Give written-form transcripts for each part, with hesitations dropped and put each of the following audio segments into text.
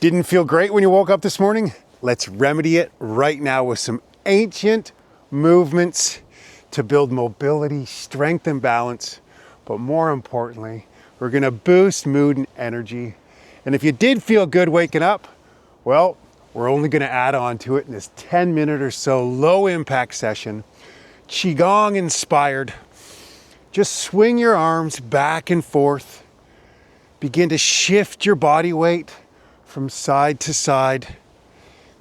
Didn't feel great when you woke up this morning? Let's remedy it right now with some ancient movements to build mobility, strength, and balance. But more importantly, we're gonna boost mood and energy. And if you did feel good waking up, well, we're only gonna add on to it in this 10-minute or so low impact session, Qigong inspired. Just swing your arms back and forth. Begin to shift your body weight from side to side.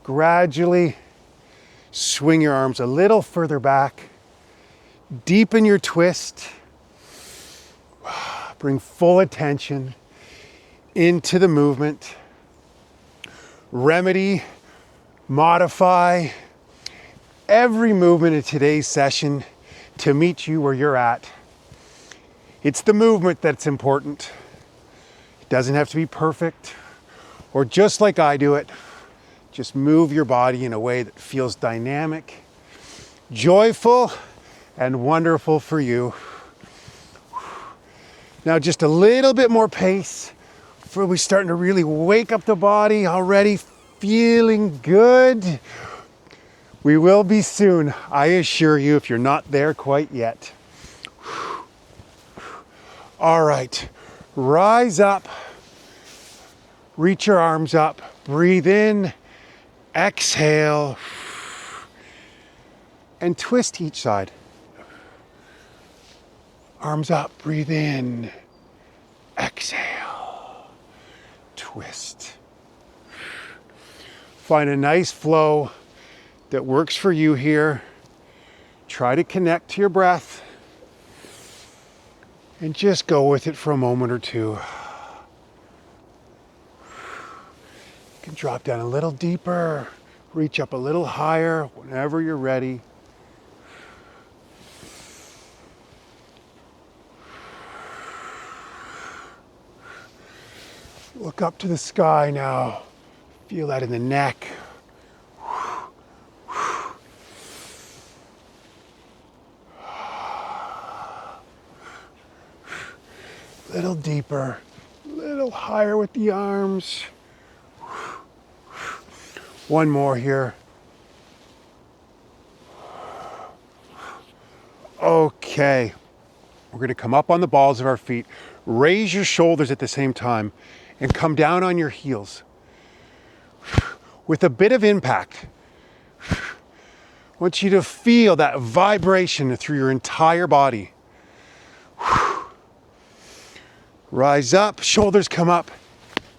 Gradually swing your arms a little further back. Deepen your twist. Bring full attention into the movement. Remedy, modify every movement in today's session to meet you where you're at. It's the movement that's important. It doesn't have to be perfect or just like I do it. Just move your body in a way that feels dynamic, joyful, and wonderful for you. Now just a little bit more pace before we starting to really wake up the body, already feeling good. We will be soon, I assure you, if you're not there quite yet. All right, rise up, reach your arms up, breathe in, exhale, and twist each side. Arms up, breathe in, exhale, twist. Find a nice flow that works for you here. Try to connect to your breath and just go with it for a moment or two. You can drop down a little deeper, reach up a little higher whenever you're ready. Look up to the sky now. Feel that in the neck. Little deeper, little higher with the arms. One more here. Okay, we're gonna come up on the balls of our feet, raise your shoulders at the same time, and come down on your heels. With a bit of impact, I want you to feel that vibration through your entire body. Rise up, shoulders come up,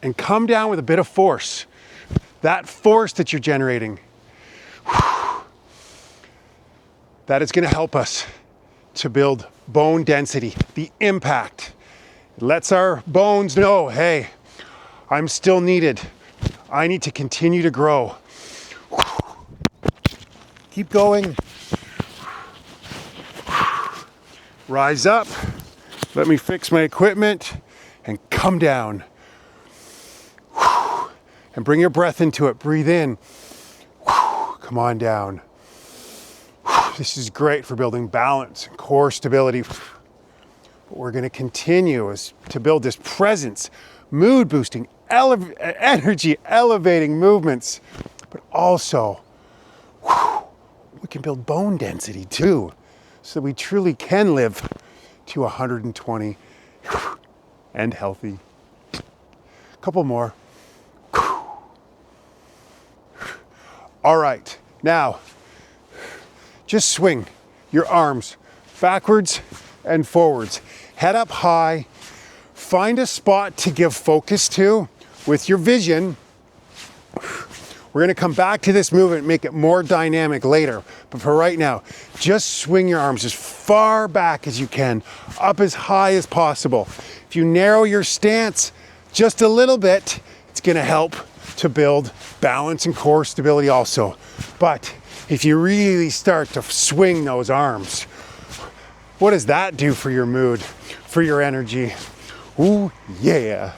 and come down with a bit of force. That force that you're generating, that is going to help us to build bone density, the impact. It lets our bones know, hey, I'm still needed. I need to continue to grow. Keep going. Rise up. Let me fix my equipment and come down. And bring your breath into it. Breathe in. Come on down. This is great for building balance and core stability. What we're going to continue is to build this presence, mood boosting, energy elevating movements, but also we can build bone density too, so that we truly can live to 120 and healthy. A couple more. All right, now just swing your arms backwards and forwards. Head up high. Find a spot to give focus to with your vision. We're gonna come back to this movement, make it more dynamic later. But for right now, just swing your arms as far back as you can, up as high as possible. If you narrow your stance just a little bit, it's gonna help to build balance and core stability also. But if you really start to swing those arms, what does that do for your mood, for your energy? Ooh, yeah.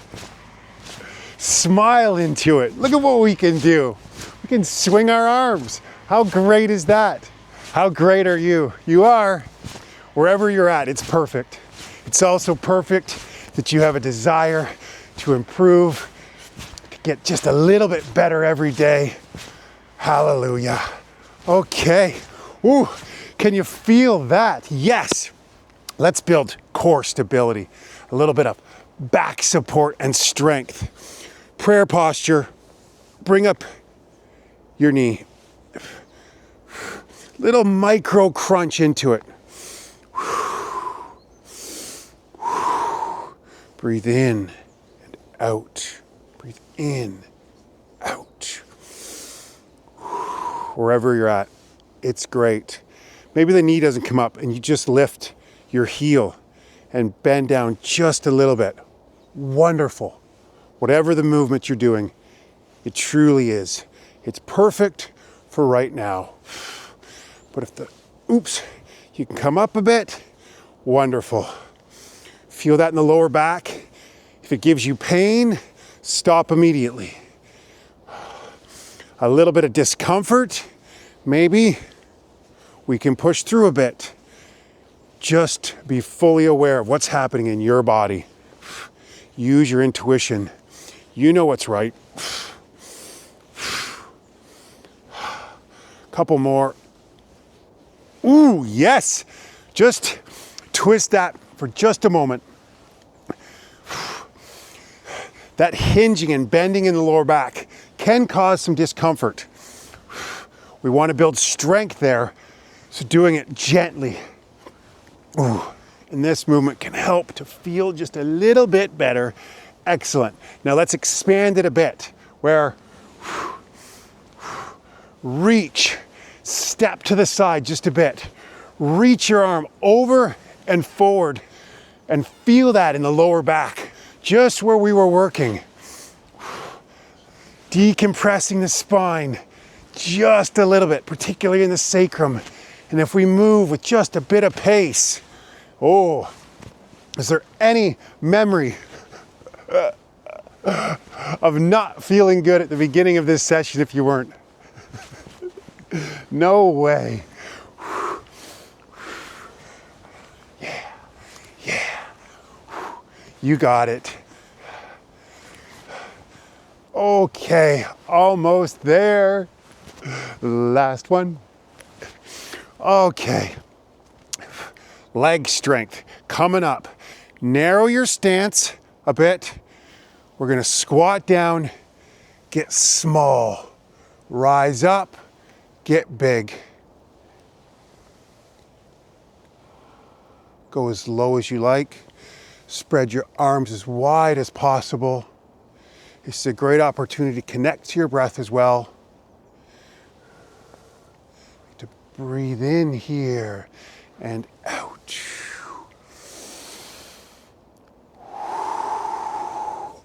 Smile into it. Look at what we can do. We can swing our arms. How great is that? How great are you? You are. Wherever you're at, it's perfect. It's also perfect that you have a desire to improve, to get just a little bit better every day. Hallelujah. Okay. Ooh, can you feel that? Yes. Let's build core stability, a little bit of back support and strength. Prayer posture, bring up your knee. Little micro crunch into it. Breathe in and out. Breathe in, out. Wherever you're at, it's great. Maybe the knee doesn't come up and you just lift your heel and bend down just a little bit. Wonderful. Whatever the movement you're doing, it truly is. It's perfect for right now. But if you can come up a bit, wonderful. Feel that in the lower back. If it gives you pain, stop immediately. A little bit of discomfort, maybe we can push through a bit. Just be fully aware of what's happening in your body. Use your intuition. You know what's right. Couple more. Ooh, yes. Just twist that for just a moment. That hinging and bending in the lower back can cause some discomfort. We want to build strength there, so doing it gently. Ooh, and this movement can help to feel just a little bit better. Excellent. Now let's expand it a bit, where reach, step to the side just a bit. Reach your arm over and forward and feel that in the lower back, just where we were working. Decompressing the spine just a little bit, particularly in the sacrum. And if we move with just a bit of pace, oh, is there any memory of not feeling good at the beginning of this session if you weren't? No way. Yeah. You got it. Okay, almost there. Last one. Okay. Leg strength coming up. Narrow your stance a bit. We're gonna squat down, get small. Rise up, get big. Go as low as you like. Spread your arms as wide as possible. This is a great opportunity to connect to your breath as well. To breathe in here and out.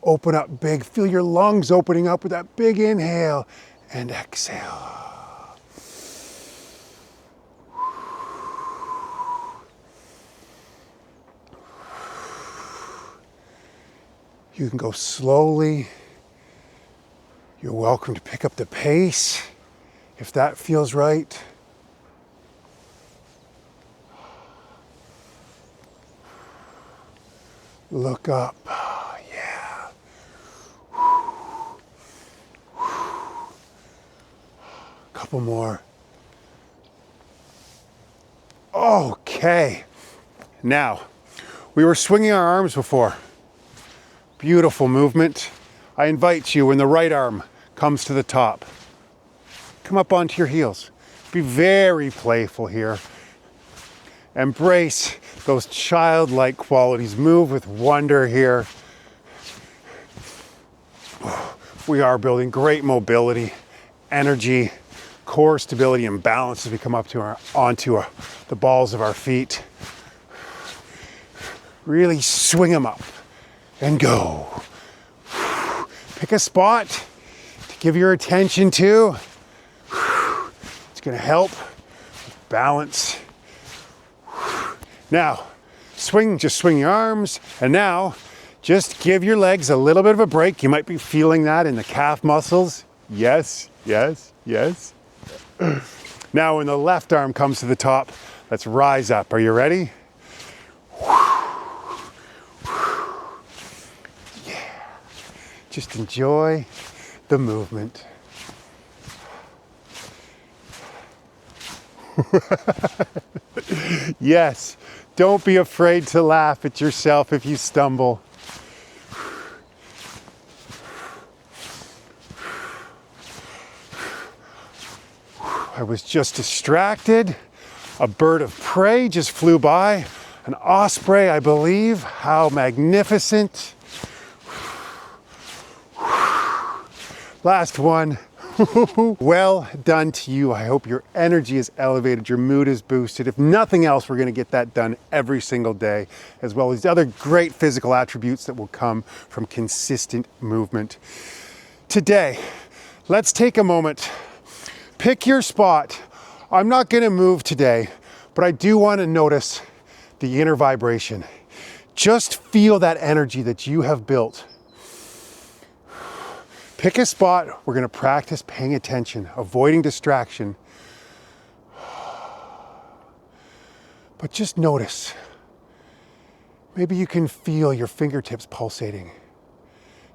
Open up big. Feel your lungs opening up with that big inhale and exhale. You can go slowly. You're welcome to pick up the pace if that feels right. Look up. Yeah. Couple more. Okay. Now, we were swinging our arms before. Beautiful movement. I invite you, when the right arm comes to the top, come up onto your heels. Be very playful here. Embrace those childlike qualities. Move with wonder here. We are building great mobility, energy, core stability, and balance as we come up to onto the balls of our feet. Really swing them up and go. Pick a spot to give your attention to. It's going to help with balance. Now, just swing your arms, and now just give your legs a little bit of a break. You might be feeling that in the calf muscles. Yes, yes, yes. Now when the left arm comes to the top, let's rise up. Are you ready? Yeah. Just enjoy the movement. Yes, don't be afraid to laugh at yourself if you stumble. I was just distracted. A bird of prey just flew by. An osprey, I believe. How magnificent. Last one. Well done to you. I hope your energy is elevated, your mood is boosted. If nothing else, we're going to get that done every single day, as well as the other great physical attributes that will come from consistent movement. Today, let's take a moment. Pick your spot. I'm not going to move today, but I do want to notice the inner vibration. Just feel that energy that you have built. Pick a spot. We're going to practice paying attention, avoiding distraction. But just notice. Maybe you can feel your fingertips pulsating.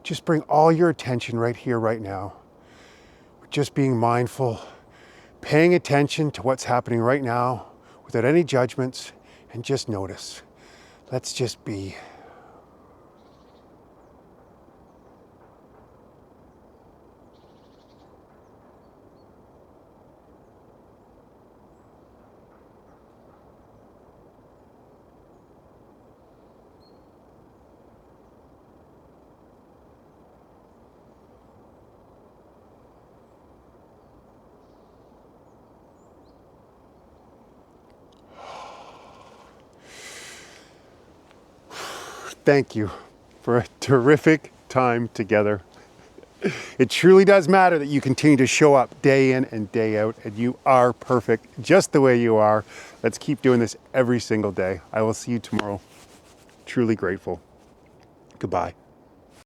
Just bring all your attention right here, right now. Just being mindful, paying attention to what's happening right now without any judgments, and just notice. Let's just be. Thank you for a terrific time together. It truly does matter that you continue to show up day in and day out, and you are perfect just the way you are. Let's keep doing this every single day. I will see you tomorrow. Truly grateful. Goodbye.